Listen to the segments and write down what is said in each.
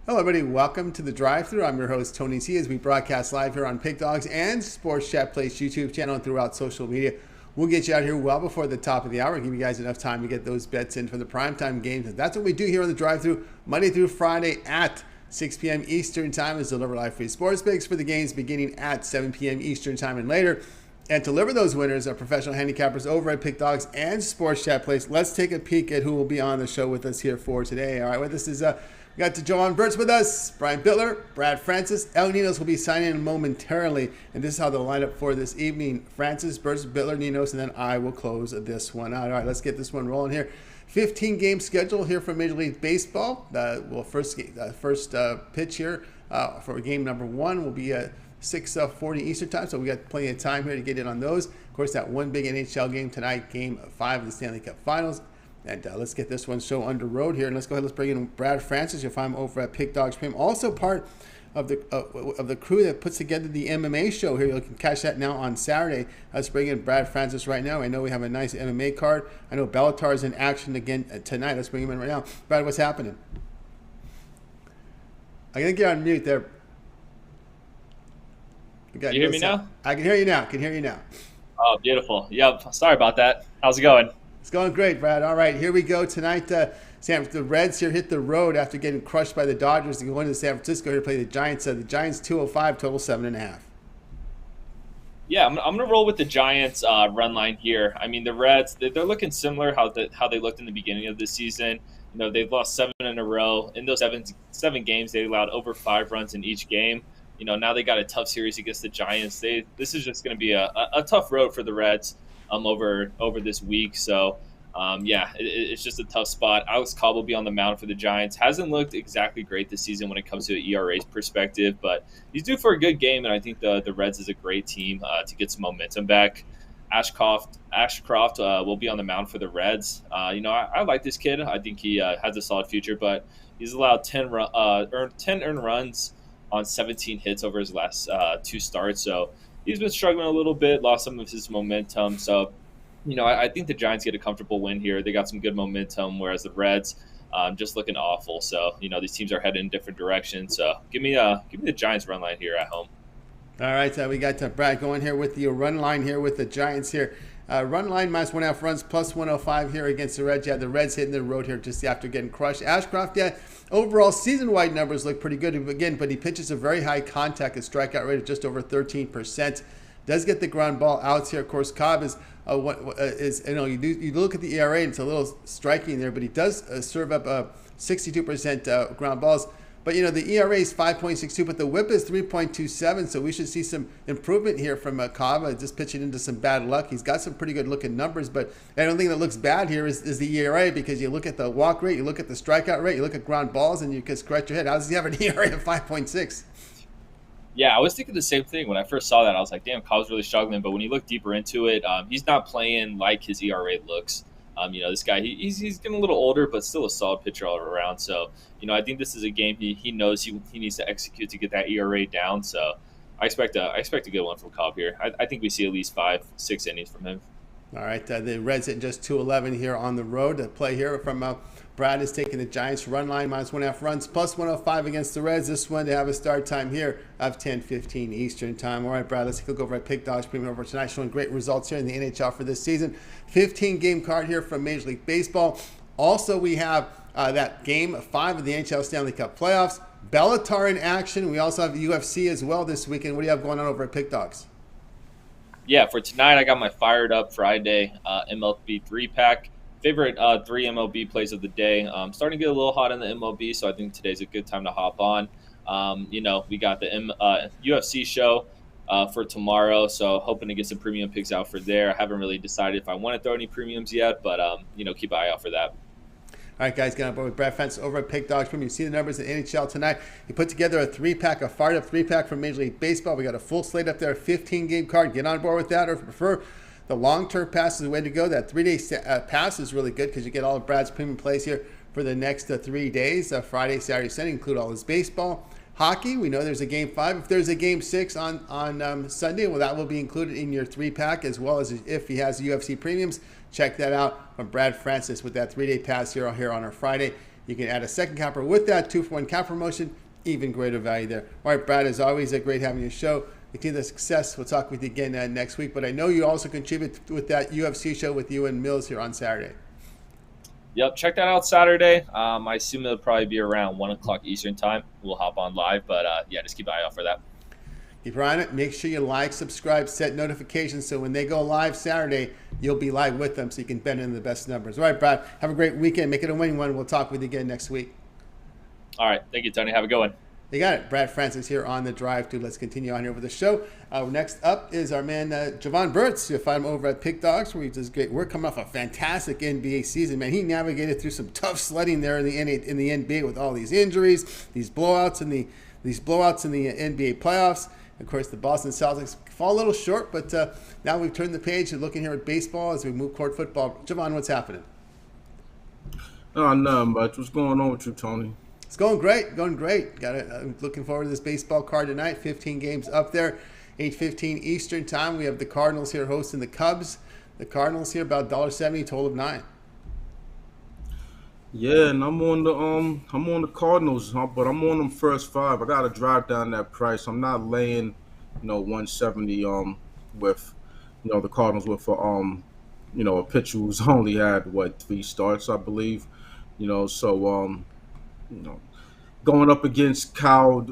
Hello, everybody. Welcome to the drive-thru. I'm your host, Tony C, as we broadcast live here on Pig Dogs and Sports Chat Place YouTube channel and throughout social media. We'll get you out here well before the top of the hour, give you guys enough time to get those bets in for the primetime games. And that's what we do here on the drive-thru, Monday through Friday at 6 p.m. Eastern Time, is deliver live free sports picks for the games beginning at 7 p.m. Eastern Time and later. And to deliver those winners are professional handicappers over at Pig Dogs and Sports Chat Place. Let's take a peek at who will be on the show with us here for today. All right, well, this is we got to Jovan Burts with us, Brian Bitler, Brad Francis. Ninos will be signing in momentarily, and this is how they'll line up for this evening. Francis, Burts, Bitler, Ninos, and then I will close this one out. All right, let's get this one rolling here. 15-game schedule here for Major League Baseball. First pitch here for game number one will be at 6:40 Eastern Time, so we got plenty of time here to get in on those. Of course, that one big NHL game tonight, Game 5 of the Stanley Cup Finals. And let's get this one show under road here, and let's go ahead. Let's bring in Brad Francis. You'll find him over at Pig Dogs Premium, also part of the crew that puts together the MMA show here. You can catch that now on Saturday. Let's bring in Brad Francis right now. I know we have a nice MMA card. I know Bellator is in action again tonight. Let's bring him in right now. Brad, what's happening? I'm gonna get on mute there. You hear me now? I can hear you now. Oh, beautiful. Yep. Sorry about that. How's it going? It's going great, Brad. All right, here we go tonight. The Reds here hit the road after getting crushed by the Dodgers to go into San Francisco here to play the Giants. The Giants 205, total 7.5. Yeah, I'm going to roll with the Giants run line here. I mean, the Reds, they're looking similar how they looked in the beginning of the season. You know, they've lost 7 in a row. In those seven games, they allowed over 5 runs in each game. You know, now they got a tough series against the Giants. This is just going to be a tough road for the Reds over this week. So, it's just a tough spot. Alex Cobb will be on the mound for the Giants. Hasn't looked exactly great this season when it comes to an ERA perspective, but he's due for a good game, and I think the Reds is a great team to get some momentum back. Ashcroft will be on the mound for the Reds. I like this kid. I think he has a solid future, but he's allowed 10 earned runs on 17 hits over his last 2 starts. So he's been struggling a little bit, lost some of his momentum. So, I think the Giants get a comfortable win here. They got some good momentum, whereas the Reds just looking awful. So, these teams are headed in different directions. So give me the Giants run line here at home. All right, we got Brad going here with the run line here with the Giants here. Run line minus 1.5 runs plus 105 here against the Reds. Yeah, the Reds hitting the road here just after getting crushed. Ashcroft, yeah, overall season-wide numbers look pretty good again, but he pitches a very high contact and strikeout rate of just over 13%. Does get the ground ball outs here. Of course, Cobb is you look at the ERA and it's a little striking there, but he does serve up 62% ground balls. But, the ERA is 5.62, but the whip is 3.27, so we should see some improvement here from Cobb, just pitching into some bad luck. He's got some pretty good-looking numbers, but I don't think that looks bad here is the ERA, because you look at the walk rate, you look at the strikeout rate, you look at ground balls, and you can scratch your head. How does he have an ERA of 5.6? Yeah, I was thinking the same thing when I first saw that. I was like, damn, Cobb's really struggling. But when you look deeper into it, he's not playing like his ERA looks. This guy, he's getting a little older, but still a solid pitcher all around. So, I think this is a game he knows he needs to execute to get that ERA down. So I expect a good one from Cobb here. I think we see at least 5-6 innings from him. All right, the Reds at just 211 here on the road. The play here from Brad is taking the Giants run line minus 1.5 runs plus 105 against the Reds. This one to have a start time here of 10:15 Eastern Time. All right, Brad, let's go over at Pig Dogs Premium over tonight, showing great results here in the NHL for this season. 15-game card here from Major League Baseball. Also, we have that Game 5 of the NHL Stanley Cup Playoffs. Bellator in action. We also have the UFC as well this weekend. What do you have going on over at Pig Dogs? Yeah, for tonight, I got my Fired Up Friday MLB 3-pack. Favorite 3 MLB plays of the day. Starting to get a little hot in the MLB, so I think today's a good time to hop on. We got the UFC show for tomorrow, so hoping to get some premium picks out for there. I haven't really decided if I want to throw any premiums yet, but keep an eye out for that. All right, guys, get on board with Brad Francis over at Pig Dogs Premium. You see the numbers in NHL tonight. He put together a 3-pack, a Fired Up 3-pack from Major League Baseball. We got a full slate up there, a 15-game card. Get on board with that, or if you prefer, the long-term pass is the way to go. That 3-day pass is really good because you get all of Brad's premium plays here for the next 3 days, Friday, Saturday, Sunday, include all his baseball. Hockey, we know there's a Game 5. If there's a Game 6 on Sunday, well, that will be included in your 3-pack, as well as if he has UFC premiums. Check that out from Brad Francis with that 3-day pass here on our Friday. You can add a second capper with that 2-for-1 cap promotion. Even greater value there. All right, Brad, as always, great having your show. Continue the success. We'll talk with you again next week. But I know you also contribute with that UFC show with you and Mills here on Saturday. Yep, check that out Saturday. I assume it'll probably be around 1 o'clock Eastern time. We'll hop on live, but just keep an eye out for that. Keep your eye on it. Make sure you like, subscribe, set notifications so when they go live Saturday, you'll be live with them so you can bet in the best numbers. All right, Brad, have a great weekend. Make it a winning one. We'll talk with you again next week. All right. Thank you, Tony. Have a good one. You got it. Brad Francis here on the Drive to. Let's continue on here with the show. Next up is our man, Jovan Burts. You'll find him over at Pick Dogs, where he does great work. Coming off a fantastic NBA season, man. He navigated through some tough sledding there in the NBA with all these injuries, these blowouts in the NBA playoffs. Of course, the Boston Celtics fall a little short, but now we've turned the page and looking here at baseball as we move toward football. Jovan, what's happening? Oh, nothing much. What's going on with you, Tony? It's going great. I'm looking forward to this baseball card tonight. 15 games up there, 8:15 Eastern time. We have the Cardinals here hosting the Cubs. The Cardinals here about $1.70, total of 9. Yeah, and I'm on the Cardinals, but I'm on them first 5. I gotta drive down that price. I'm not laying, 170 with, the Cardinals with a pitcher who's only had 3 starts, I believe. Going up against Kyle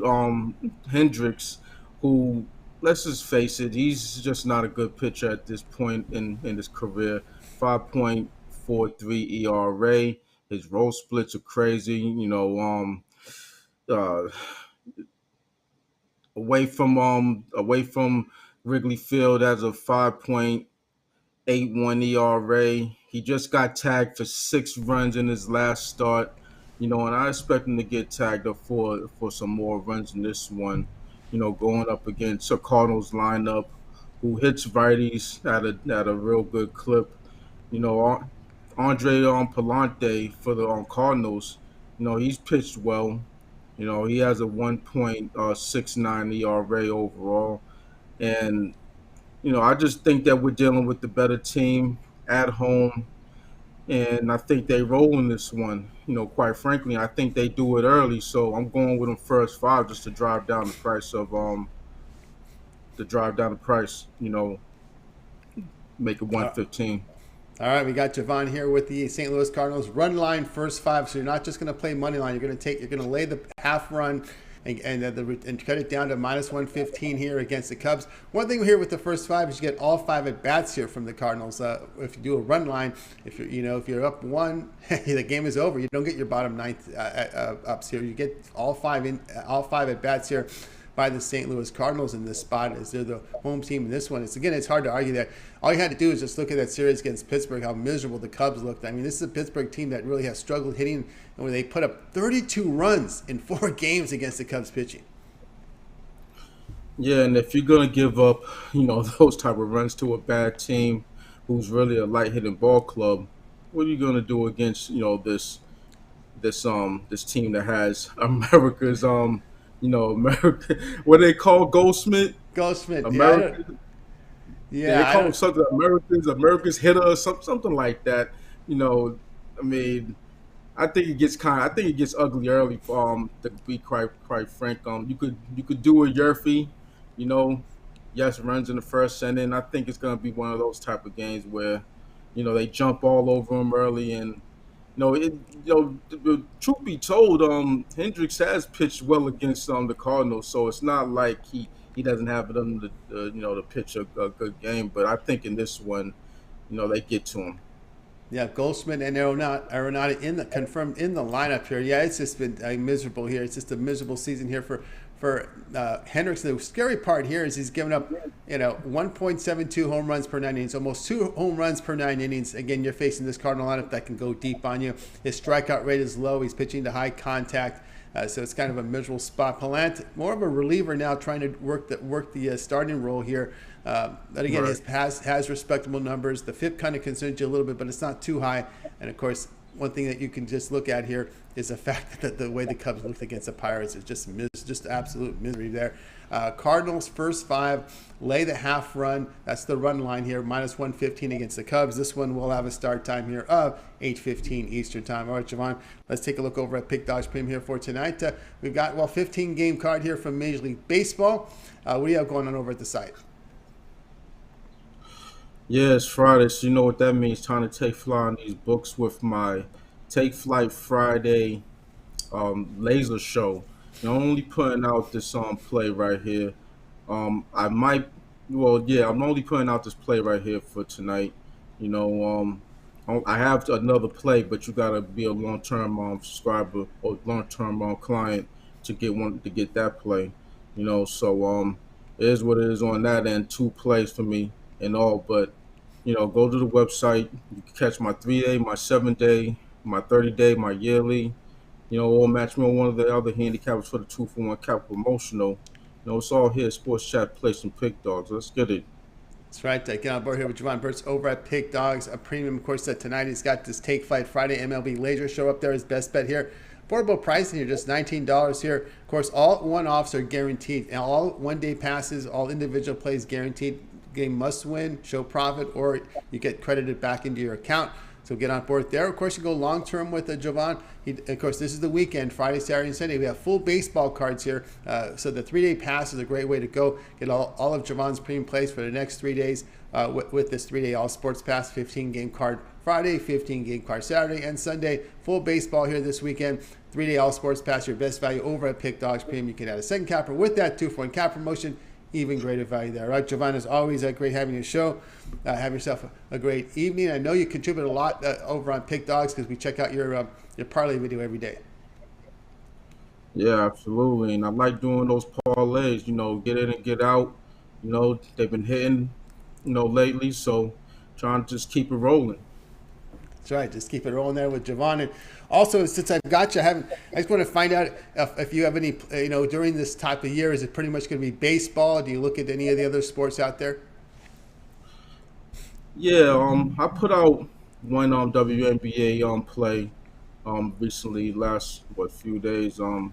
Hendricks, who, let's just face it, he's just not a good pitcher at this point in his career. 5.43 ERA. His roll splits are crazy. Away from Wrigley Field has a 5.81 ERA. He just got tagged for 6 runs in his last start. And I expect him to get tagged up for some more runs in this one. Going up against a Cardinals lineup who hits righties at a real good clip. Andre Palante for the Cardinals, he's pitched well. He has a 1.69 ERA overall. And, I just think that we're dealing with the better team at home. And I think they roll in this one. Quite frankly, I think they do it early. So I'm going with them first 5 just to drive down the price make it 115. All right, we got Jovan here with the St. Louis Cardinals. Run line first 5, so you're not just going to play money line. You're going to lay the half run and cut it down to -115 here against the Cubs. One thing here with the first 5 is you get all 5 at bats here from the Cardinals. If you do a run line, if you're up 1, the game is over. You don't get your bottom 9th ups here. You get all 5 at bats here by the St. Louis Cardinals in this spot as they're the home team in this one. It's hard to argue that. All you had to do is just look at that series against Pittsburgh, how miserable the Cubs looked. I mean, this is a Pittsburgh team that really has struggled hitting, and where they put up 32 runs in 4 games against the Cubs pitching. Yeah, and if you're going to give up, those type of runs to a bad team who's really a light-hitting ball club, what are you going to do against, this team that has America's America, what they call Goldsmith, America. Yeah, they call them something America's hitter, or something like that. I think it gets ugly early. To be quite frank, you could do a Yerfy, yes, runs in the first inning. I think it's going to be one of those type of games where, they jump all over him early and. Truth be told, Hendricks has pitched well against the Cardinals, so it's not like he doesn't have it under to pitch a good game. But I think in this one, they get to him. Yeah, Goldschmidt and Arenado confirmed in the lineup here. Yeah, it's just been miserable here. It's just a miserable season here for Hendricks. The scary part here is he's given up 1.72 home runs per 9 innings, almost 2 home runs per 9 innings. Again, you're facing this Cardinal lineup that can go deep on you. His strikeout rate is low. He's pitching to high contact. So it's kind of a miserable spot. Pallant, more of a reliever now, trying to work the starting role here. But again, right. has respectable numbers. The FIP kind of concerns you a little bit, but it's not too high. And of course, one thing that you can just look at here is the fact that the way the Cubs looked against the Pirates is just absolute misery there. Cardinals first 5, lay the half run. That's the run line here, minus 115 against the Cubs. This one will have a start time here of 8:15 Eastern time. All right, Jovan, let's take a look over at Pick Dogs Premium here for tonight. We've got, 15 game card here from Major League Baseball. What do you have going on over at the site? Yeah, it's Friday, so you know what that means. Time to take flight on these books with my Take Flight Friday laser show. You're only putting out this play right here. I might, well, yeah, I'm only putting out this play right here for tonight. You know, I have another play, but you gotta be a long-term subscriber or long-term client to get that play. You know, so it is what it is on that end. 2 plays for me and all, but you know, go to the website. You can catch my 3-day, my 7-day, my 30-day, my yearly. You know, or match me on one of the other handicappers for the 2-for-1 cap promotional. You know, it's all here. Sports Chat, Play some Pick Dogs. Let's get it. That's right. Get on board here with Jovan Burts over at Pick Dogs, a premium, of course, tonight he's got this Take Flight Friday MLB laser show up there, his best bet here. Affordable pricing here, just $19 here. Of course, all one-offs are guaranteed. And all one-day passes, all individual plays guaranteed. Game must win, show profit, or you get credited back into your account. So get on board there. Of course, you go long-term with Jovan. Of course, this is the weekend, Friday, Saturday, and Sunday. We have full baseball cards here. So the 3-day pass is a great way to go. Get all of Jovan's premium plays for the next 3 days with this 3-day all sports pass, 15-game card Friday, 15-game card Saturday, and Sunday. Full baseball here this weekend. 3-day all sports pass, your best value over at Pick Dogs Premium. You can add a second capper with that 2-for-1 cap promotion. Even greater value there. All right, Jovan, as always, great having your show. Have yourself a great evening. I know you contribute a lot over on Pick Dogs because we check out your parlay video every day. Yeah, absolutely. And I like doing those parlays, you know, get in and get out. You know, they've been hitting, you know, lately, so trying to just keep it rolling. That's right. Just keep it rolling there with Jovan. And also, since I've got you, I just want to find out if you have any, during this type of year, is it pretty much going to be baseball? Do you look at any of the other sports out there? Yeah, I put out one WNBA play recently, last few days. You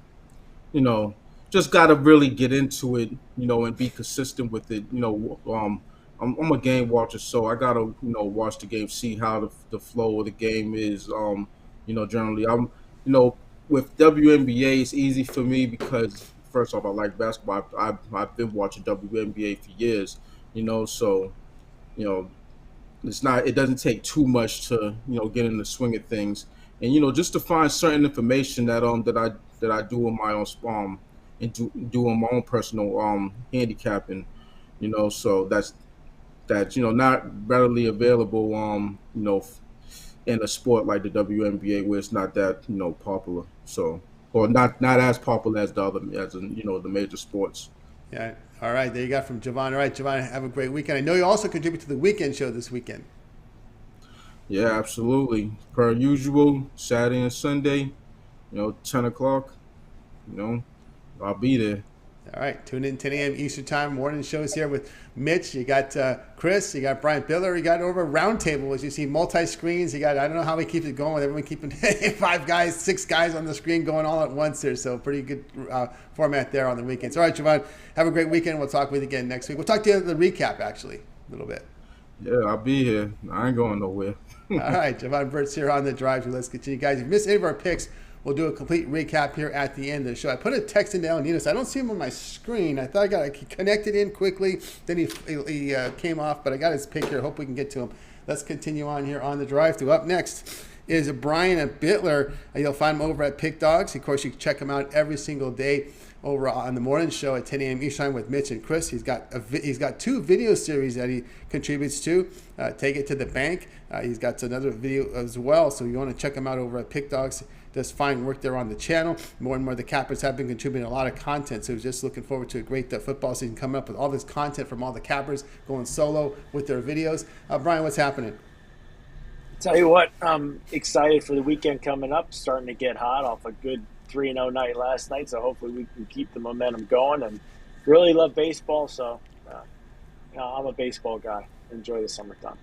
know, just got to really get into it, you know, and be consistent with it. You know, I'm a game watcher, so I gotta, you know, watch the game, see how the flow of the game is. You know, generally, you know, with WNBA, it's easy for me because first off, I like basketball. I've been watching WNBA for years. You know, so you know, it doesn't take too much to, you know, get in the swing of things, and you know, just to find certain information that I do in my own and do in my own personal handicapping. You know, so that's you know, not readily available you know, in a sport like the WNBA where it's not that, you know, popular. So, or not as popular as you know, the major sports. Yeah. All right. There you got from Jovan. All right, Jovan, have a great weekend. I know you also contribute to the weekend show this weekend. Yeah, absolutely. Per usual, Saturday and Sunday, you know, 10 o'clock, you know, I'll be there. All right, tune in 10 a.m. Eastern Time. Morning shows here with Mitch. You got Chris. You got Brian Bitler. You got over Roundtable, as you see, multi-screens. You got, I don't know how he keeps it going with everyone keeping 5 guys, 6 guys on the screen going all at once there. So pretty good format there on the weekends. All right, Jovan, have a great weekend. We'll talk with you again next week. We'll talk to you the recap, actually, a little bit. Yeah, I'll be here. I ain't going nowhere. All right, Jovan Burts here on the drive. Let's continue, guys. If you missed any of our picks, we'll do a complete recap here at the end of the show. I put a text in down, Ninos. I don't see him on my screen. I thought I got it connected in quickly. Then he came off, but I got his pick here. Hope we can get to him. Let's continue on here on the drive-thru. Up next is Brian at Bitler. You'll find him over at Pick Dogs. Of course, you can check him out every single day over on the morning show at 10 a.m. Eastern Time with Mitch and Chris. He's got 2 video series that he contributes to. Take It to the Bank. He's got another video as well, so you want to check him out over at Pick Dogs. Does fine work there on the channel. More and more the Cappers have been contributing a lot of content, so just looking forward to a great football season coming up with all this content from all the Cappers going solo with their videos. Brian, what's happening? Tell you what, I'm excited for the weekend coming up. Starting to get hot off a good 3-0 night last night, so hopefully we can keep the momentum going. And really love baseball, so you know, I'm a baseball guy. Enjoy the summertime.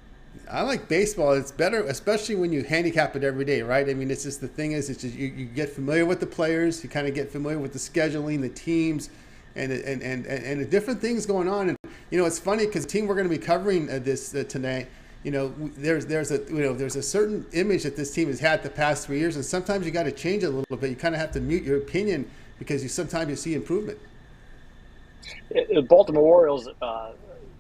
I like baseball. It's better, especially when you handicap it every day, right? I mean, it's just the thing is, it's just you get familiar with the players, you kind of get familiar with the scheduling, the teams, and the different things going on. And it's funny because the team we're going to be covering this tonight. There's a certain image that this team has had the past 3 years, and sometimes you got to change it a little bit. You kind of have to mute your opinion because sometimes you see improvement. The Baltimore Orioles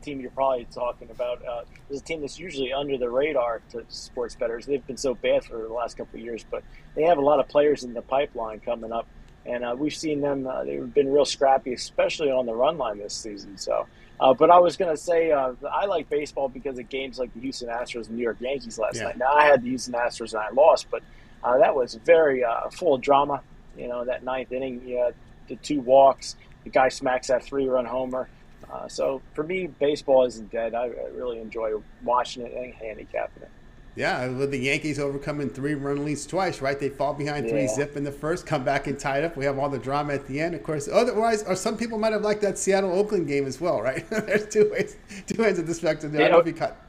team you're probably talking about is a team that's usually under the radar to sports bettors. They've been so bad for the last couple of years, but they have a lot of players in the pipeline coming up, and we've seen them. They've been real scrappy, especially on the run line this season. So, but I was going to say I like baseball because of games like the Houston Astros and New York Yankees last night. Now, I had the Houston Astros and I lost, but that was very full of drama. That ninth inning, you had the 2 walks. The guy smacks that 3-run homer. So for me, baseball isn't dead. I really enjoy watching it and handicapping it. Yeah, with the Yankees overcoming 3-run leads twice, right? They fall behind 3-zip in the first, come back and tie it up. We have all the drama at the end, of course. Otherwise, or some people might have liked that Seattle-Oakland game as well, right? There's two ends of the spectrum there. I don't know if you cut.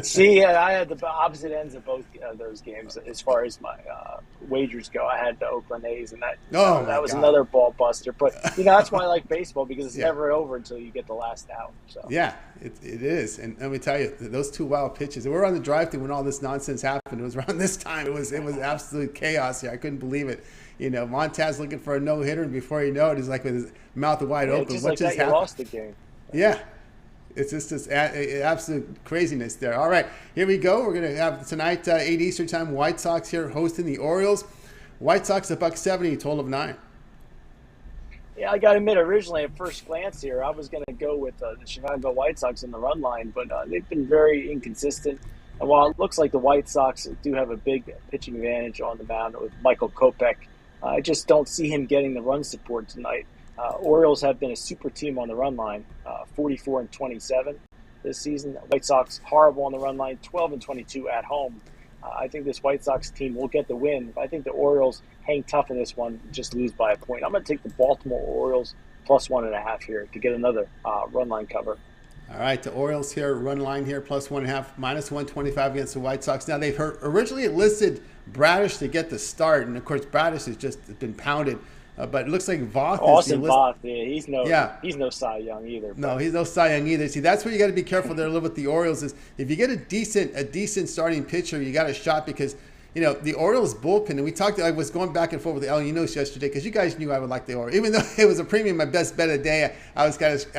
See, I had the opposite ends of both those games as far as my wagers go. I had the Oakland A's, and that was another ball buster. But that's why I like baseball, because it's never over until you get the last out. So yeah, it is. And let me tell you, those 2 wild pitches. We were on the drive-thru when all this nonsense happened. It was around this time. It was absolute chaos here. I couldn't believe it. Montaz looking for a no-hitter, and before you know it, he's like with his mouth wide open. Just what just happened? You lost the game. Yeah. It's just this absolute craziness there. All right, here we go. We're going to have tonight, 8 Eastern time, White Sox here hosting the Orioles. White Sox $170, total of 9. Yeah, I got to admit, originally at first glance here, I was going to go with the Chicago White Sox in the run line, but they've been very inconsistent. And while it looks like the White Sox do have a big pitching advantage on the mound with Michael Kopech, I just don't see him getting the run support tonight. Orioles have been a super team on the run line, 44-27 this season. White Sox horrible on the run line, 12-22 at home. I think this White Sox team will get the win. I think the Orioles hang tough in this one, just lose by a point. I'm going to take the Baltimore Orioles plus 1.5 here to get another run line cover. All right, the Orioles here, run line here, plus 1.5, minus 125 against the White Sox. Now, they've originally listed Bradish to get the start, and of course, Bradish has just been pounded. But it looks like Voth Austin Voth, he's no Cy Young either. But. No, he's no Cy Young either. See, that's where you got to be careful there a little with the Orioles is if you get a decent starting pitcher, you got a shot because the Orioles bullpen, and I was going back and forth with the Ninos yesterday because you guys knew I would like the Orioles. Even though it was a premium, my best bet of the day, I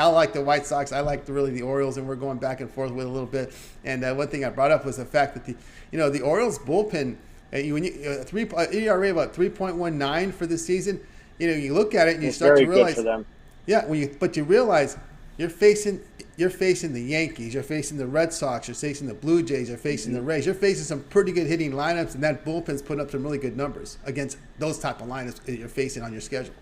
like the White Sox. I like the Orioles, and we're going back and forth with a little bit. And one thing I brought up was the fact that the Orioles bullpen, when ERA about 3.19 for the season. You look at it and you start to realize, good for them. Yeah, but you realize you're facing the Yankees, you're facing the Red Sox, you're facing the Blue Jays, you're facing the Rays, you're facing some pretty good hitting lineups, and that bullpen's putting up some really good numbers against those type of lineups that you're facing on your schedule.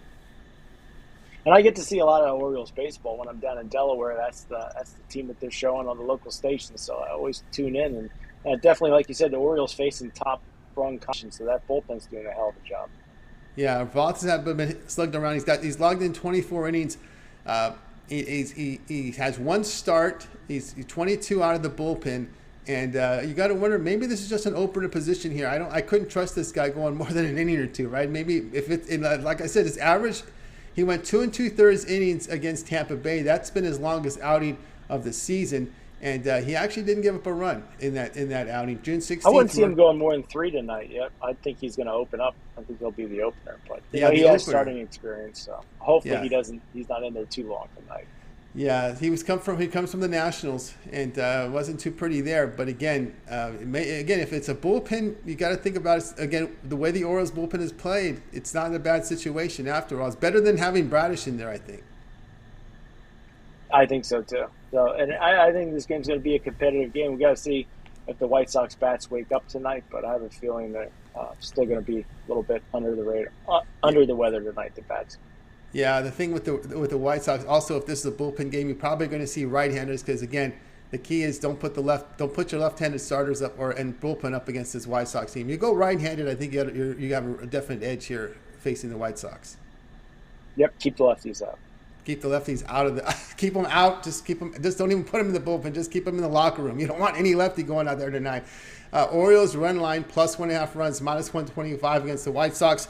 And I get to see a lot of Orioles baseball when I'm down in Delaware. That's the team that they're showing on the local stations, so I always tune in. And definitely, like you said, the Orioles facing top-rung competition, so that bullpen's doing a hell of a job. Yeah, Voth has been slugged around. He's logged in 24 innings. He has 1 start. He's 22 out of the bullpen, and you got to wonder maybe this is just an opener position here. I couldn't trust this guy going more than an inning or 2, right? Maybe if it's like I said, his average. He went 2 2/3 innings against Tampa Bay. That's been his longest outing of the season. And he actually didn't give up a run in that outing. June 16th. I wouldn't see him going more than 3 tonight yet. I think he's going to open up. I think he'll be the opener. But he has starting experience, so hopefully he's not in there too long tonight. Yeah, he comes from the Nationals and wasn't too pretty there. But again, if it's a bullpen, you got to think about it. Again, the way the Orioles bullpen is played, it's not a bad situation after all. It's better than having Bradish in there, I think. I think so too. So, and I think this game's going to be a competitive game. We got to see if the White Sox bats wake up tonight, but I have a feeling they're still going to be a little bit under the radar, under the weather tonight. The bats. Yeah, the thing with the White Sox, also if this is a bullpen game, you're probably going to see right-handers because again, the key is don't put your left-handed starters up and bullpen up against this White Sox team. You go right-handed, I think you have a definite edge here facing the White Sox. Yep, keep the lefties out. Keep the lefties out of the – keep them out. Just don't even put them in the bullpen. Just keep them in the locker room. You don't want any lefty going out there tonight. Orioles run line plus 1.5 runs, minus 125 against the White Sox.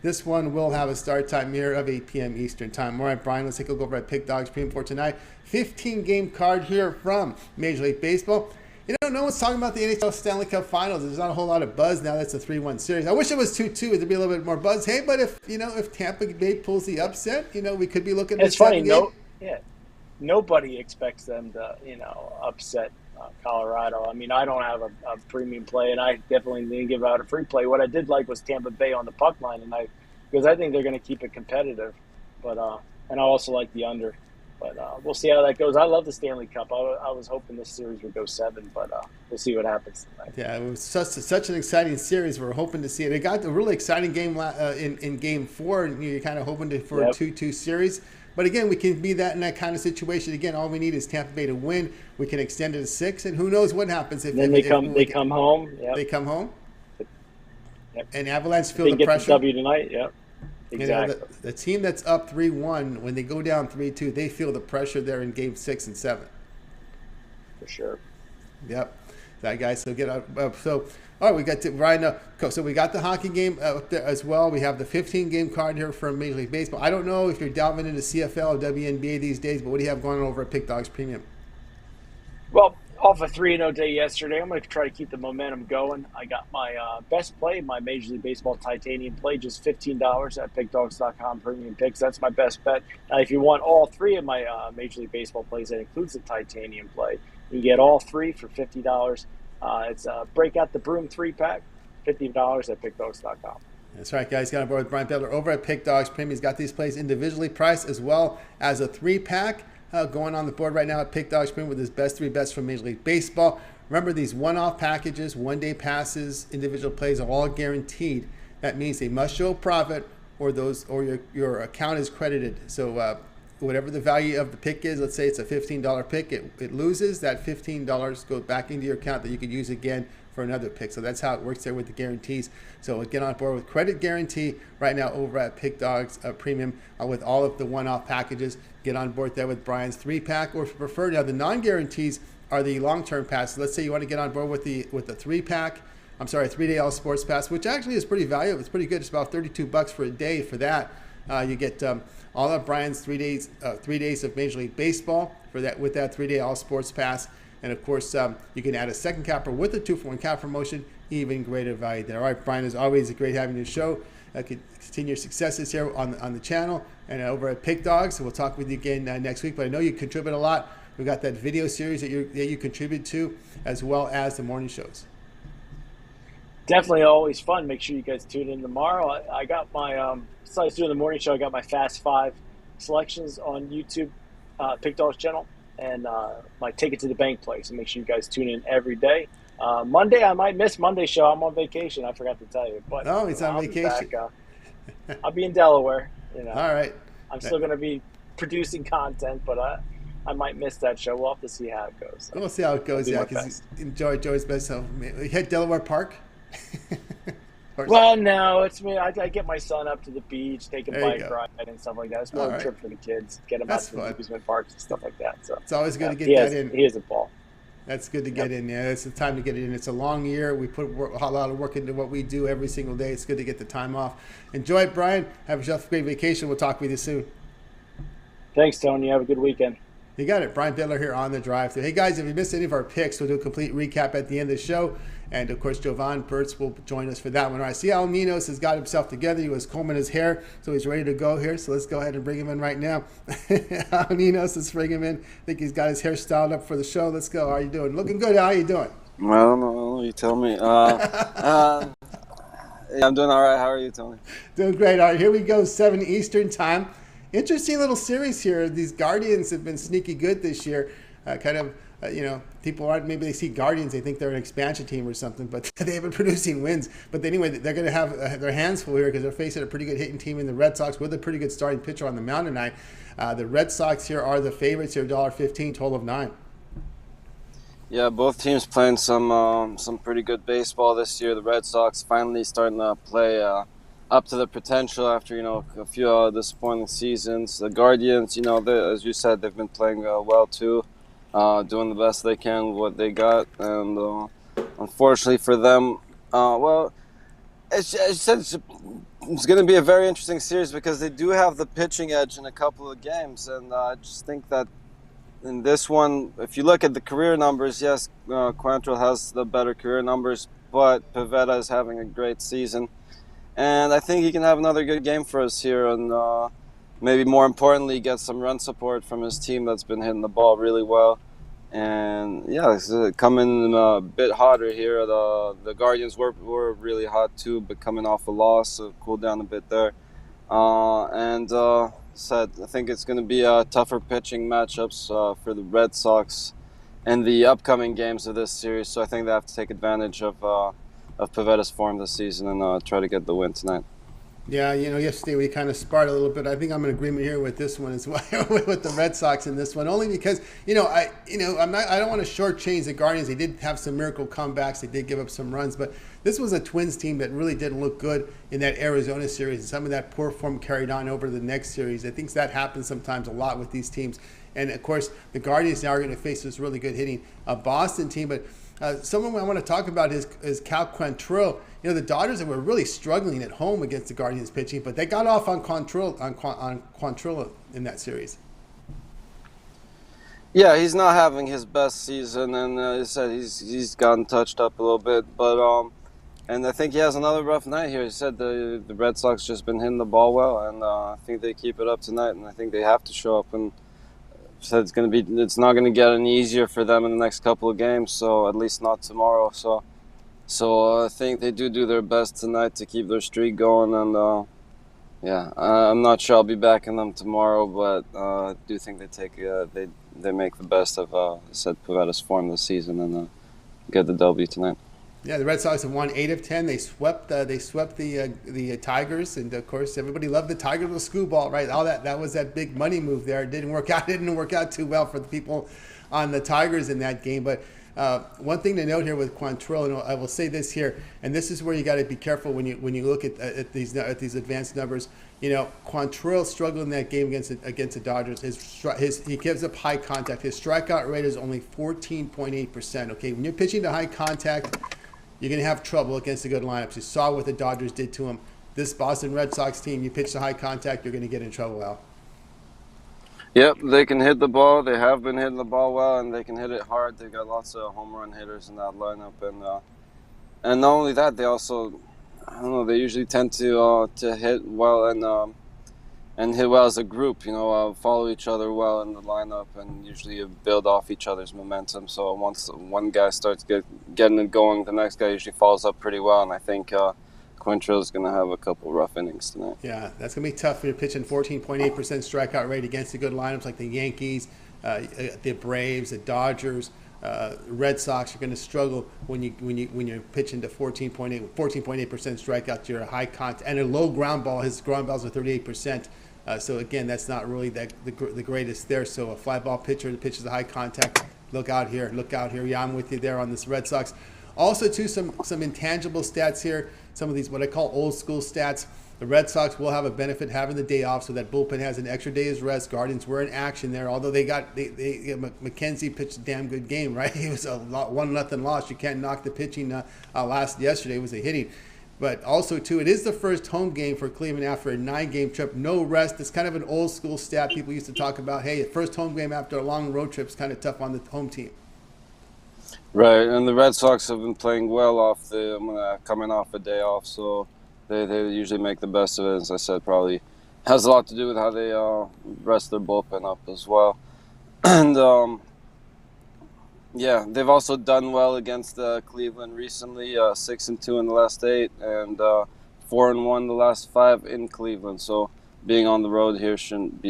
This one will have a start time here of 8 p.m. Eastern time. All right, Brian, let's take a look over at Pick Dogs Premium for tonight. 15-game card here from Major League Baseball. You know, no one's talking about the NHL Stanley Cup Finals. There's not a whole lot of buzz now. That's a 3-1 series. I wish it was 2-2. There'd be a little bit more buzz. Hey, but if Tampa Bay pulls the upset, we could be looking at. It's funny. Nobody expects them to, upset Colorado. I mean, I don't have a premium play, and I definitely didn't give out a free play. What I did like was Tampa Bay on the puck line, because I think they're going to keep it competitive. But and I also like the under. But we'll see how that goes. I love the Stanley Cup. I was hoping this series would go 7, but we'll see what happens tonight. Yeah, it was such an exciting series. We're hoping to see it. It got a really exciting game in Game 4, and you're kind of hoping for a 2-2 series. But again, we can be in that kind of situation. Again, all we need is Tampa Bay to win. We can extend it to 6, and who knows what happens if they come home. Yep. They come home. Yep. And Avalanche feel the get pressure. The W tonight. Yep. Exactly. The team that's up 3-1, when they go down 3-2, they feel the pressure there in Game 6 and 7. For sure. Yep. That guy. So get out. All right, we got Ryan. So we got the hockey game up there as well. We have the 15-game card here from Major League Baseball. I don't know if you're delving into CFL or WNBA these days, but what do you have going on over at Pick Dogs Premium? Well, off a 3-0 day yesterday, I'm going to try to keep the momentum going. I got my best play, my Major League Baseball titanium play, just $15 at pickdogs.com premium picks. That's my best bet. If you want all 3 of my Major League Baseball plays, that includes the titanium play, you get all 3 for $50. It's Break Out the Broom 3-pack, $50 at pickdogs.com. That's right, guys. Got on board with Brian Bitler over at Pick Dogs Premium. He's got these plays individually priced as well as a 3-pack. Going on the board right now at Pick Dogs Premium with his best 3 bets from Major League Baseball. Remember, these one-off packages, one-day passes, individual plays are all guaranteed. That means they must show a profit, or your account is credited. So whatever the value of the pick is, let's say it's a $15 pick, it loses. That $15 goes back into your account that you could use again for another pick. So that's how it works there with the guarantees. So get on board with credit guarantee right now over at Pick Dogs Premium with all of the one-off packages. Get on board there with Brian's 3-pack, or if you prefer, now the non-guarantees are the long-term passes. Let's say you want to get on board with the 3-pack. I'm sorry, 3-day all sports pass, which actually is pretty valuable. It's pretty good. It's about $32 for a day for that. You get all of Brian's 3 days of Major League Baseball for that with that 3-day all sports pass. And of course, you can add a second capper with a 2-for-1 cap promotion, even greater value there. All right, Brian, as always, it's great having you on the show. Continue your successes here on the channel and over at Pick Dogs. So we'll talk with you again next week. But I know you contribute a lot. We've got that video series that you contribute to, as well as the morning shows. Definitely always fun. Make sure you guys tune in tomorrow. I got my, besides doing the morning show, I got my Fast 5 selections on YouTube, Pick Dogs channel, and my Take It to the Bank play. So make sure you guys tune in every day. Monday, I might miss Monday's show. I'm on vacation. I forgot to tell you. But he's on vacation. I'll be in Delaware. All right. I'm still going to be producing content, but I might miss that show. We'll have to see how it goes. We'll see how it goes, yeah, because enjoy's best. So you hit Delaware Park? Well, no, it's me. I get my son up to the beach, take a bike ride and stuff like that. It's more a trip for the kids, get them out to the amusement parks and stuff like that. So it's always good to get that in. He has a ball. That's good to get in. Yeah, it's the time to get it in. It's a long year. We put a lot of work into what we do every single day. It's good to get the time off. Enjoy it, Brian. Have yourself a great vacation. We'll talk with you soon. Thanks, Tony. Have a good weekend. You got it. Brian Bitler here on the drive-thru. Hey, guys, if you missed any of our picks, we'll do a complete recap at the end of the show. And, of course, Jovan Burts will join us for that one. All right, see how Ninos has got himself together. He was combing his hair, so he's ready to go here. So let's go ahead and bring him in right now. Ninos, let's bring him in. I think he's got his hair styled up for the show. Let's go. How are you doing? Looking good. How are you doing? I don't know. You tell me. Yeah, I'm doing all right. How are you, Tony? Doing great. All right, here we go, 7 Eastern time. Interesting little series here. These Guardians have been sneaky good this year. People aren't, maybe they see Guardians, they think they're an expansion team or something, but they've been producing wins. But anyway, they're going to have their hands full here because they're facing a pretty good hitting team in the Red Sox with a pretty good starting pitcher on the mound tonight. The Red Sox here are the favorites here, $1.15, total of 9. Yeah, both teams playing some pretty good baseball this year. The Red Sox finally starting to play a up to the potential after a few disappointing seasons. The Guardians, as you said, they've been playing well too, doing the best they can with what they got, and unfortunately for them, it's going to be a very interesting series because they do have the pitching edge in a couple of games, and I just think that in this one, if you look at the career numbers, yes, Quantrill has the better career numbers, but Pivetta is having a great season. And I think he can have another good game for us here, and maybe more importantly, get some run support from his team that's been hitting the ball really well. And yeah, it's coming a bit hotter here. The Guardians were really hot too, but coming off a loss, so cooled down a bit there. I think it's going to be tougher pitching matchups for the Red Sox in the upcoming games of this series. So I think they have to take advantage of Pivetta's form this season and try to get the win tonight. Yeah, yesterday we kind of sparred a little bit. I think I'm in agreement here with this one as well, with the Red Sox in this one, only because I don't want to shortchange the Guardians. They did have some miracle comebacks. They did give up some runs, but this was a Twins team that really didn't look good in that Arizona series, and some of that poor form carried on over to the next series. I think that happens sometimes a lot with these teams, and of course the Guardians now are going to face this really good hitting Boston team, but. Someone I want to talk about is Cal Quantrill. The Dodgers were really struggling at home against the Guardians pitching, but they got off on Quantrill in that series. Yeah, he's not having his best season, and he said he's gotten touched up a little bit, but and I think he has another rough night here. He said the Red Sox just been hitting the ball well, and I think they keep it up tonight, and I think they have to show up and. Said it's not going to get any easier for them in the next couple of games, so at least not tomorrow. So I think they do their best tonight to keep their streak going, and I'm not sure I'll be backing them tomorrow, but I do think they make the best of Pivetta's form this season and get the W tonight. Yeah, the Red Sox have won 8 of 10. They swept the Tigers, and of course everybody loved the Tigers with screw ball, right? All that was that big money move there. It didn't work out too well for the people on the Tigers in that game. But one thing to note here with Quantrill, and I will say this here, and this is where you got to be careful when you look at these advanced numbers. Quantrill struggled in that game against the Dodgers. He gives up high contact. His strikeout rate is only 14.8%. Okay, when you're pitching to high contact, you're going to have trouble against the good lineups. You saw what the Dodgers did to him. This Boston Red Sox team, you pitch to high contact, you're going to get in trouble, Al. Yep, they can hit the ball. They have been hitting the ball well, and they can hit it hard. They've got lots of home run hitters in that lineup. And not only that, they also, they usually tend to hit well and hit well as a group, follow each other well in the lineup and usually build off each other's momentum. So once one guy starts getting it going, the next guy usually follows up pretty well. And I think Quantrill is going to have a couple rough innings tonight. Yeah, that's going to be tough when you're pitching 14.8% strikeout rate against the good lineups like the Yankees, the Braves, the Dodgers. Red Sox are going to struggle when you're pitching to 14.8% strikeout. You're a high contact and a low ground ball. His ground balls are 38%. So again, that's not really the greatest there. So a fly ball pitcher that pitches a high contact. Look out here. Yeah, I'm with you there on this Red Sox. Also, too, some intangible stats here. Some of these what I call old school stats. The Red Sox will have a benefit having the day off, so that bullpen has an extra day's rest. Guardians were in action there, although McKenzie pitched a damn good game, right? It was a 1-0 loss. You can't knock the pitching yesterday. It was a hitting. But also, too, it is the first home game for Cleveland after a 9-game trip. No rest. It's kind of an old school stat. People used to talk about, hey, the first home game after a long road trip is kind of tough on the home team. Right, and the Red Sox have been playing well coming off a day off, so they usually make the best of it. As I said, probably has a lot to do with how they rest their bullpen up as well. And they've also done well against Cleveland recently. 6-2 in the last 8, and 4-1 the last 5 in Cleveland. So being on the road here shouldn't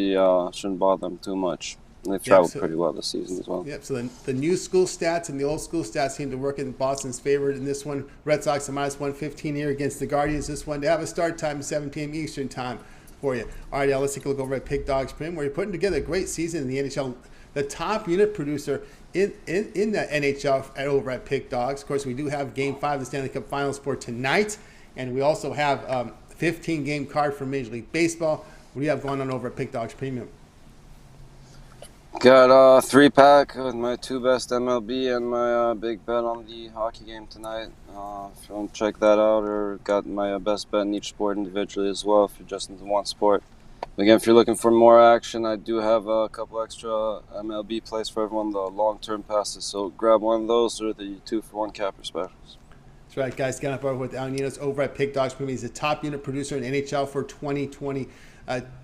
bother them too much. And they've traveled pretty well this season as well. Yep. So the new school stats and the old school stats seem to work in Boston's favor in this one. Red Sox are -115 here against the Guardians. This one, they have a start time of 7 p.m. Eastern time for you. All right, let's take a look over at Pick Dogs Prim, where you're putting together a great season in the NHL. The top unit producer in the NHL over at Pick Dogs. Of course, we do have Game 5 of the Stanley Cup Finals for tonight. And we also have 15-game card for Major League Baseball. What do you have going on over at Pick Dogs Premium? Got a 3-pack with my 2 best MLB and my big bet on the hockey game tonight. If you want to check that out, or got my best bet in each sport individually as well if you're just into one sport. Again, if you're looking for more action, I do have a couple extra MLB plays for everyone, the long-term passes. So grab one of those or the 2-for-1 capper specials. That's right, guys. Get up over with Ninos over at Pick Dogs Premium. He's the top unit producer in NHL for 2021,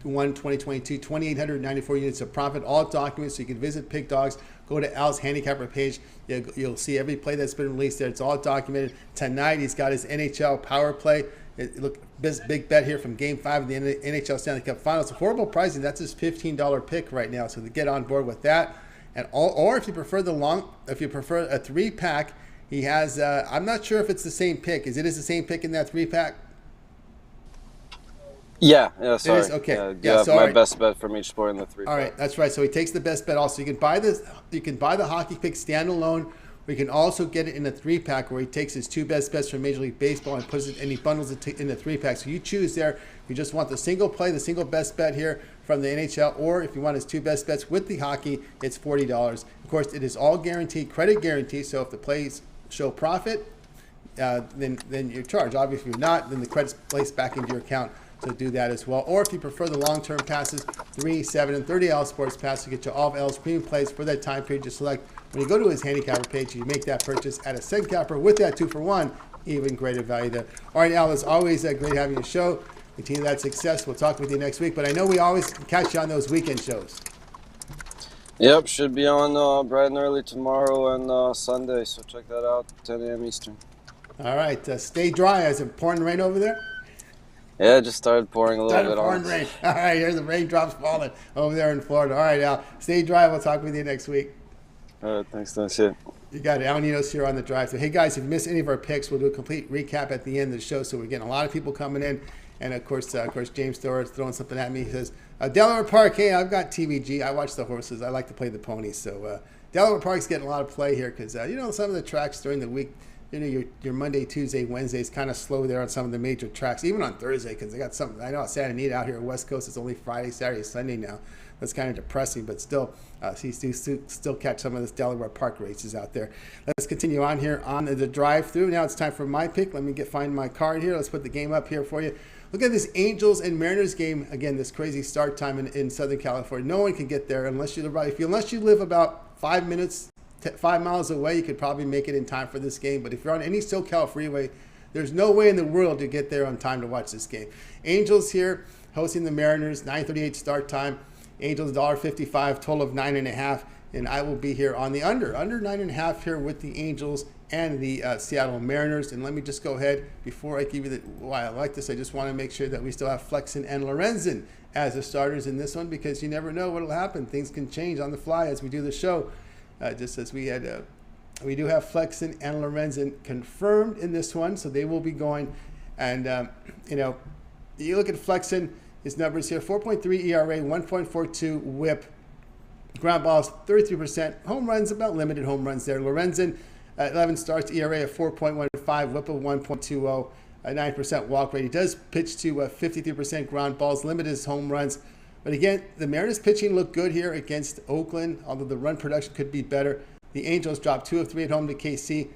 2022, 2,894 units of profit, all documents. So you can visit Pick Dogs, go to Al's Handicapper page. You'll see every play that's been released there. It's all documented. Tonight, he's got his NHL power play. Look, big bet here from Game 5 of the NHL Stanley Cup Finals. Affordable pricing. That's his $15 pick right now. So to get on board with that, and or if you prefer a 3-pack, he has. I'm not sure if it's the same pick. Is the same pick in that 3-pack? Yeah, sorry. It is? Okay. Yeah, so my right. best bet from each sport in the 3-pack. All right, that's right. So he takes the best bet also. You can buy the hockey pick standalone. We can also get it in a 3-pack where he takes his 2 best bets from Major League Baseball and puts it, and he bundles it in the 3-pack. So you choose there. If you just want the single play, the single best bet here from the NHL, or if you want his 2 best bets with the hockey, it's $40. Of course, it is all guaranteed, credit guarantee. So if the plays show profit, then you're charged. Obviously, if you're not, then the credit's placed back into your account. So do that as well. Or if you prefer the long-term passes, 3, 7, and 30 L Sports Pass to get you all of L's premium plays for that time period. Just select when you go to his handicapper page, you make that purchase at a cent capper with that 2-for-1, even greater value there. All right, Al, it's always great having you show. Continue that success. We'll talk with you next week. But I know we always catch you on those weekend shows. Yep, should be on bright and early tomorrow and Sunday. So check that out, 10 a.m. Eastern. All right, stay dry. Is it pouring rain over there? Yeah, it just started pouring a little bit on. Rain. All right, here's the raindrops falling over there in Florida. All right, Al, stay dry. We'll talk with you next week. All right, thanks. That's it. You got it. Al Ninos here on the drive. So, hey, guys, if you missed any of our picks, we'll do a complete recap at the end of the show. So we're getting a lot of people coming in. And, of course, James Thor is throwing something at me. He says, Delaware Park, hey, I've got TVG. I watch the horses. I like to play the ponies. So Delaware Park's getting a lot of play here because, some of the tracks during the week, your Monday, Tuesday, Wednesday is kind of slow there on some of the major tracks, even on Thursday, because they got something. I know it's Santa Anita out here West Coast. It's only Friday, Saturday, Sunday now. That's kind of depressing, but still, still catch some of this Delaware Park races out there. Let's continue on here on the drive-through. Now it's time for my pick. Let me find my card here. Let's put the game up here for you. Look at this Angels and Mariners game. Again, this crazy start time in Southern California. No one can get there unless you live about 5 miles away. You could probably make it in time for this game. But if you're on any SoCal freeway, there's no way in the world to get there on time to watch this game. Angels here hosting the Mariners, 9:38 start time. Angels $1.55, total of 9.5, and I will be here on the under 9.5 here with the Angels and the Seattle Mariners. And let me just go ahead before I give you why I like this. I just want to make sure that we still have Flexen and Lorenzen as the starters in this one, because you never know what will happen. Things can change on the fly as we do the show. Just as we had, we do have Flexen and Lorenzen confirmed in this one, so they will be going. And you look at Flexen. His numbers here, 4.3 ERA, 1.42 WHIP, ground balls 33%, home runs, about limited home runs there. Lorenzen, 11 starts, ERA of 4.15, WHIP of 1.20, a 9% walk rate. He does pitch to 53% ground balls, limited his home runs. But again, the Mariners pitching looked good here against Oakland, although the run production could be better. The Angels dropped 2 of 3 at home to KC.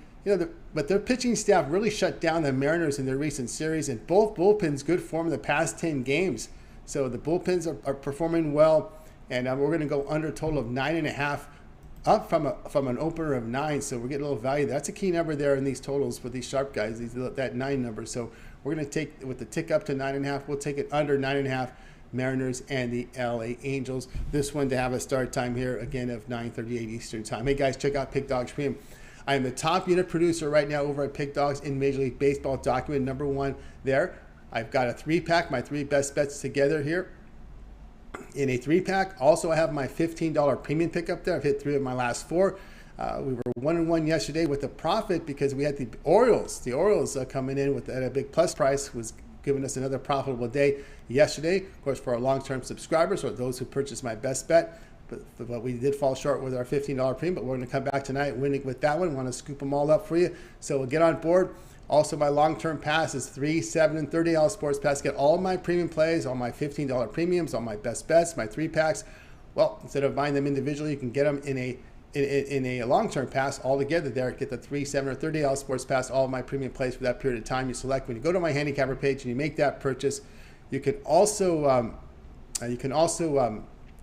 But their pitching staff really shut down the Mariners in their recent series, and both bullpens good form in the past 10 games. So the bullpens are performing well, and we're going to go under a total of 9.5, up from an opener of 9. So we're getting a little value. That's a key number there in these totals for these sharp guys, that 9 number. So we're going to take, with the tick up to 9.5, we'll take it under 9.5. Mariners and the LA Angels. This one to have a start time here again of 9:38 Eastern time. Hey guys, check out Pick Dogs Premium. I am the top unit producer right now over at Pick Dogs in Major League Baseball, document number 1 there. I've got a 3-pack, my 3 best bets together here in a 3-pack. Also, I have my $15 premium pick up there. I've hit 3 of my last 4. We were 1-1 yesterday with a profit because we had the Orioles. The Orioles coming in at a big plus price was giving us another profitable day yesterday. Of course, for our long-term subscribers or those who purchased my best bet. But we did fall short with our $15 premium, but we're going to come back tonight winning with that one. Want to scoop them all up for you. So we'll get on board. Also, my long-term pass is $3, $7, and $30 sports pass. Get all my premium plays, all my $15 premiums, all my best bets, my 3-packs. Well, instead of buying them individually, you can get them in a long-term pass all together there. Get the $3, $7, or $30 sports pass, all of my premium plays for that period of time. You select when you go to my handicapper page and you make that purchase. You can also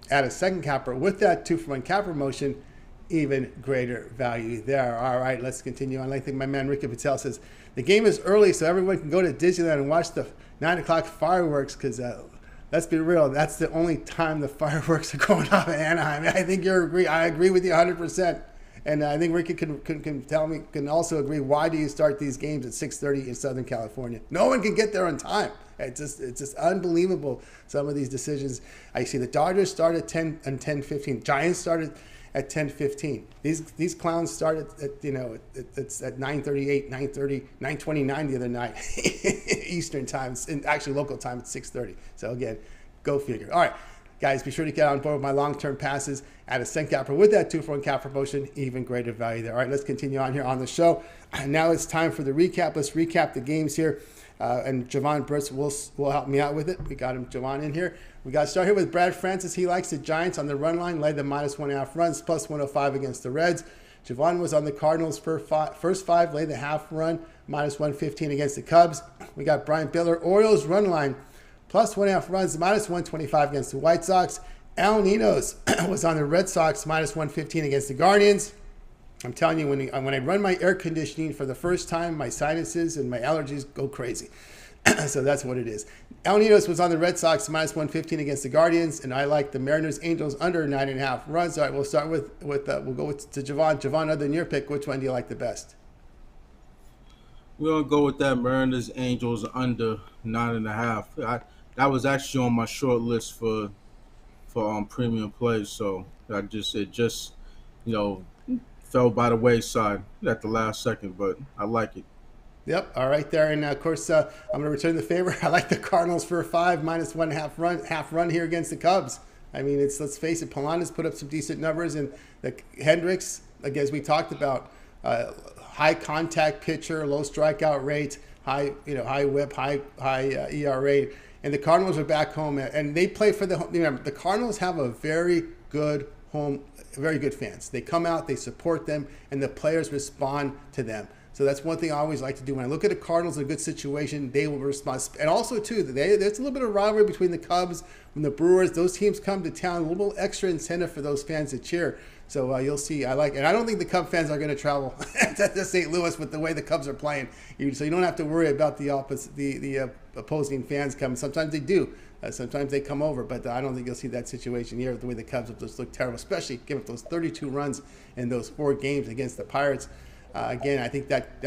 add a second capper with that 2-for-1 capper promotion. Even greater value there. All right, let's continue on. I think my man Ricky Patel says the game is early, so everyone can go to Disneyland and watch the 9 o'clock fireworks. Because let's be real, that's the only time the fireworks are going off in Anaheim. I think I agree with you 100%. And I think Ricky can also agree. Why do you start these games at 6:30 in Southern California? No one can get there on time. It's just unbelievable. Some of these decisions. I see the Dodgers start at 10 and 10:15. Giants started at 10:15. These clowns started at it's at 9:38, 9:30, 9:29 the other night Eastern time, and actually local time at 6:30. So again, go figure. All right, guys, be sure to get on board with my long-term passes at a cent capper with that 2-for-1 cap promotion. Even greater value there. All right, let's continue on here on the show. Now it's time for the recap. Let's recap the games here. And Jovan Burts will help me out with it. We got Jovan in here. We got to start here with Brad Francis. He likes the Giants on the run line, led the -1.5 runs, plus 105 against the Reds. Jovan was on the Cardinals first 5, laid the half run, -115 against the Cubs. We got Brian Bitler, Orioles run line, plus 1.5 runs, -125 against the White Sox. Al Ninos was on the Red Sox, -115 against the Guardians. I'm telling you, when I run my air conditioning for the first time, my sinuses and my allergies go crazy. So that's what it is. El Ninos was on the Red Sox, -115 against the Guardians, and I like the Mariners Angels under 9.5 runs. All right, we'll start with we'll go to Jovan. Jovan, other than your pick, which one do you like the best? We're gonna go with that Mariners Angels under 9.5. That was actually on my short list for premium plays, so it just fell by the wayside at the last second, but I like it. Yep, all right there. And of course, I'm going to return the favor. I like the Cardinals for a 5, -1.5 half run here against the Cubs. I mean, let's face it, Polana's put up some decent numbers, and the Hendricks, again, as we talked about, high contact pitcher, low strikeout rate, high whip, high ERA, and the Cardinals are back home, and they play for the Cardinals have a very good fans. They come out, they support them, and the players respond to them. So that's one thing I always like to do. When I look at the Cardinals in a good situation, they will respond. And also, too, there's a little bit of rivalry between the Cubs and the Brewers. Those teams come to town, a little extra incentive for those fans to cheer. So you'll see. And I don't think the Cub fans are going to travel to St. Louis with the way the Cubs are playing. So you don't have to worry about the opposing fans coming. Sometimes they do. Sometimes they come over, but I don't think you'll see that situation here with the way the Cubs have just looked terrible, especially given those 32 runs in those 4 games against the Pirates. Again, I think that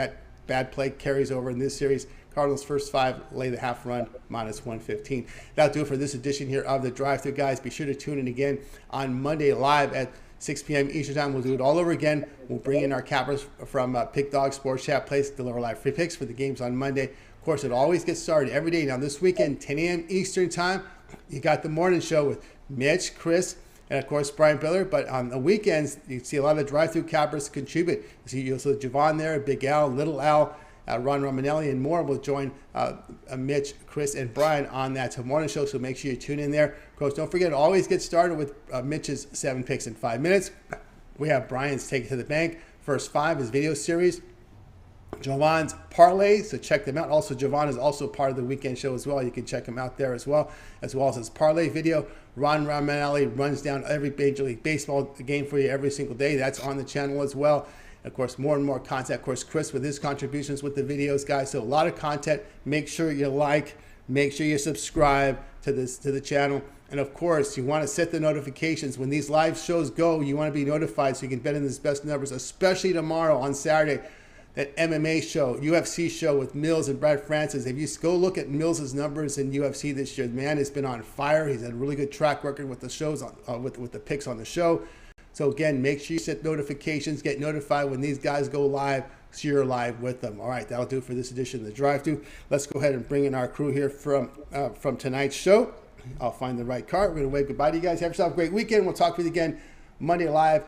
bad play carries over in this series. Cardinals first 5, lay the half run, -115. That'll do it for this edition here of the Drive-Thru, guys. Be sure to tune in again on Monday live at 6 p.m. Eastern Time. We'll do it all over again. We'll bring in our cappers from Pick Dog Sports Chat Place, deliver live free picks for the games on Monday. Of course, it always gets started every day. Now, this weekend, 10 a.m. Eastern Time, you got the morning show with Mitch, Chris, and, of course, Brian Bitler. But on the weekends, you see a lot of the drive-through cappers contribute. You'll see Jovan there, Big Al, Little Al, Ron Romanelli, and more will join Mitch, Chris, and Brian on that morning show. So make sure you tune in there. Of course, don't forget, it always gets started with Mitch's 7 picks in 5 minutes. We have Brian's Take It to the Bank. First 5 is video series. Jovan's parlay, so check them out. Also, Jovan is also part of the weekend show as well. You can check him out there as well as his parlay video. Ron Romanelli runs down every Major League Baseball game for you every single day. That's on the channel as well. Of course, more and more content. Of course, Chris with his contributions with the videos, guys. So a lot of content. Make sure you like, make sure you subscribe to the channel. And of course, you want to set the notifications when these live shows go. You want to be notified so you can bet in his best numbers, especially tomorrow on Saturday. That MMA show, UFC show with Mills and Brad Francis. If you go look at Mills' numbers in UFC this year, the man has been on fire. He's had a really good track record with the shows, with the picks on the show. So again, make sure you set notifications, get notified when these guys go live, so you're live with them. All right, that'll do it for this edition of the Drive-Thru. Let's go ahead and bring in our crew here from tonight's show. I'll find the right card. We're going to wave goodbye to you guys. Have yourself a great weekend. We'll talk with you again Monday live